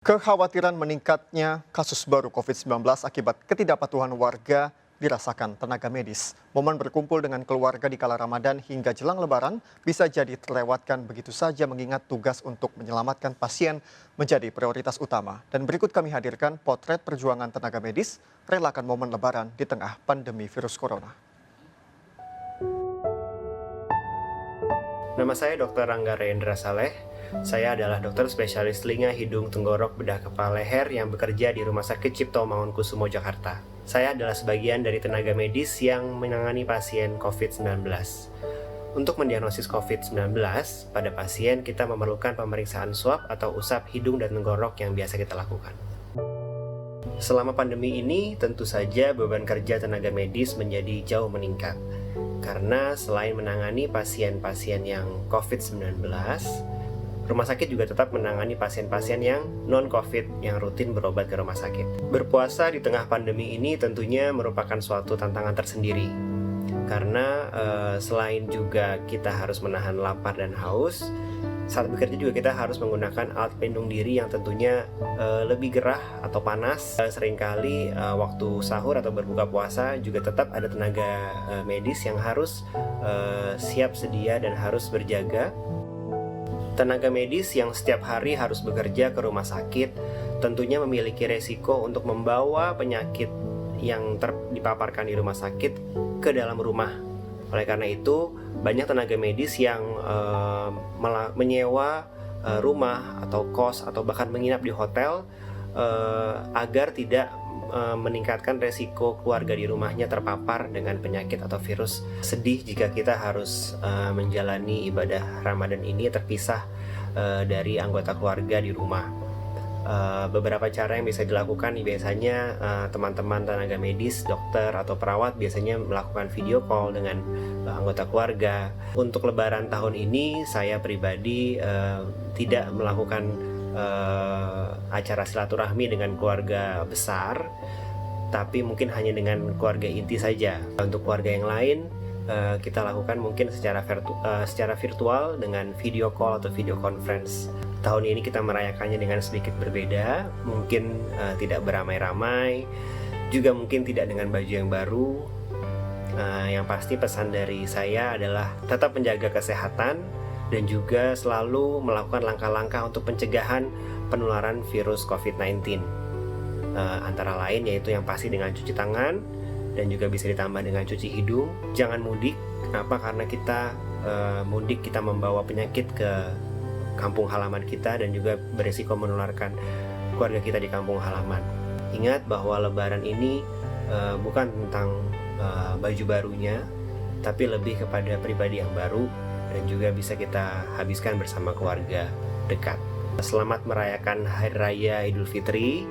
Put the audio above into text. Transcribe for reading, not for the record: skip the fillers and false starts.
Kekhawatiran meningkatnya kasus baru COVID-19 akibat ketidakpatuhan warga dirasakan tenaga medis. Momen berkumpul dengan keluarga di kala Ramadan hingga jelang Lebaran bisa jadi terlewatkan begitu saja mengingat tugas untuk menyelamatkan pasien menjadi prioritas utama. Dan berikut kami hadirkan potret perjuangan tenaga medis relakan momen Lebaran di tengah pandemi virus corona. Nama saya Dr. Rangga Rendra Saleh. Saya adalah dokter spesialis telinga, hidung, tenggorok, bedah kepala leher yang bekerja di Rumah Sakit Cipto Mangunkusumo, Jakarta. Saya adalah sebagian dari tenaga medis yang menangani pasien COVID-19. Untuk mendiagnosis COVID-19, pada pasien kita memerlukan pemeriksaan swab atau usap hidung dan tenggorok yang biasa kita lakukan. Selama pandemi ini, tentu saja beban kerja tenaga medis menjadi jauh meningkat. Karena selain menangani pasien-pasien yang COVID-19, rumah sakit juga tetap menangani pasien-pasien yang non-COVID yang rutin berobat ke rumah sakit. Berpuasa di tengah pandemi ini tentunya merupakan suatu tantangan tersendiri. Karena selain juga kita harus menahan lapar dan haus, saat bekerja juga kita harus menggunakan alat pelindung diri yang tentunya lebih gerah atau panas. Seringkali waktu sahur atau berbuka puasa juga tetap ada tenaga medis yang harus siap sedia dan harus berjaga. Tenaga medis yang setiap hari harus bekerja ke rumah sakit tentunya memiliki resiko untuk membawa penyakit yang dipaparkan di rumah sakit ke dalam rumah. Oleh karena itu, banyak tenaga medis yang menyewa rumah atau kos atau bahkan menginap di hotel agar tidak meningkatkan resiko keluarga di rumahnya terpapar dengan penyakit atau virus. Sedih jika kita harus menjalani ibadah Ramadan ini terpisah dari anggota keluarga di rumah. Beberapa cara yang bisa dilakukan biasanya teman-teman tenaga medis, dokter atau perawat biasanya melakukan video call dengan anggota keluarga. Untuk Lebaran tahun ini saya pribadi tidak melakukan acara silaturahmi dengan keluarga besar, tapi mungkin hanya dengan keluarga inti saja. Untuk keluarga yang lain kita lakukan mungkin secara virtual dengan video call atau video conference. Tahun ini kita merayakannya dengan sedikit berbeda, mungkin tidak beramai-ramai, juga mungkin tidak dengan baju yang baru. Yang pasti pesan dari saya adalah tetap menjaga kesehatan dan juga selalu melakukan langkah-langkah untuk pencegahan penularan virus COVID-19. Antara lain yaitu yang pasti dengan cuci tangan dan juga bisa ditambah dengan cuci hidung. Jangan mudik, kenapa? Karena kita mudik kita membawa penyakit ke kampung halaman kita dan juga beresiko menularkan keluarga kita di kampung halaman. Ingat bahwa Lebaran ini bukan tentang baju barunya, tapi lebih kepada pribadi yang baru dan juga bisa kita habiskan bersama keluarga dekat. Selamat merayakan Hari Raya Idul Fitri.